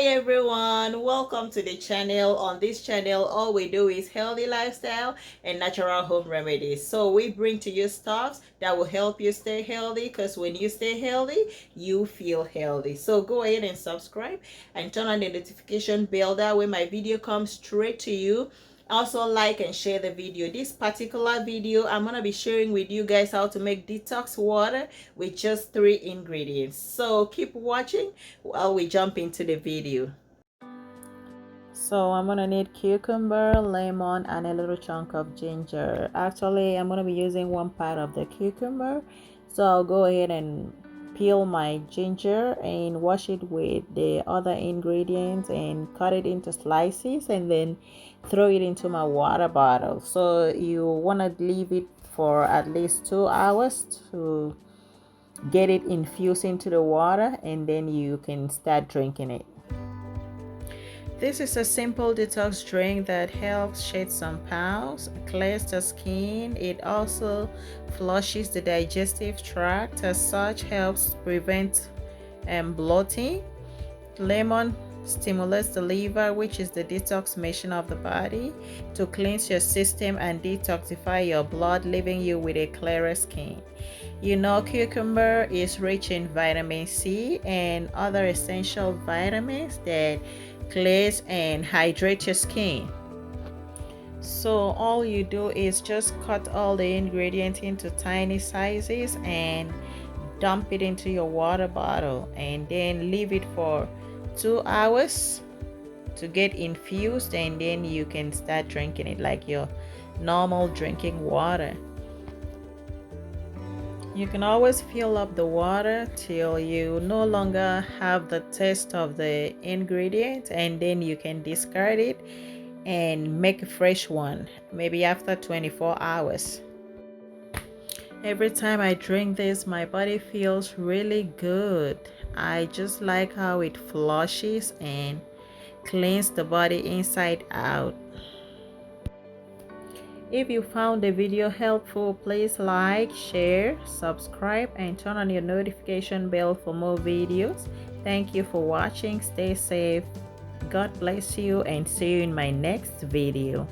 everyone, welcome to the channel. On this channel, all we do is healthy lifestyle and natural home remedies. So we bring to you stuff that will help you stay healthy, because when you stay healthy, you feel healthy. So go ahead and subscribe and turn on the notification bell. That way my video comes straight to you. Also like and share the video. This particular video, I'm gonna be sharing with you guys how to make detox water with just 3 ingredients. So keep watching while we jump into the video. So I'm gonna need cucumber, lemon, and a little chunk of ginger. Actually, I'm gonna be using one part of the cucumber, so I'll go ahead and peel my ginger and wash it with the other ingredients and cut it into slices and then throw it into my water bottle. So you want to leave it for at least 2 hours to get it infused into the water, and then you can start drinking it. This is a simple detox drink that helps shed some pounds, clears the skin. It also flushes the digestive tract, as such helps prevent bloating. Lemon stimulates the liver, which is the detox machine of the body, to cleanse your system and detoxify your blood, leaving you with a clearer skin. You know, cucumber is rich in vitamin C and other essential vitamins that cleanse and hydrate your skin. So all you do is just cut all the ingredients into tiny sizes and dump it into your water bottle, and then leave it for 2 hours to get infused, and then you can start drinking it like your normal drinking water. You can always fill up the water till you no longer have the taste of the ingredient, and then you can discard it and make a fresh one, maybe after 24 hours. Every time I drink this, my body feels really good. I just like how it flushes and cleans the body inside out. If you found the video helpful, please like, share, subscribe, and turn on your notification bell for more videos. Thank you for watching. Stay safe. God bless you, and see you in my next video.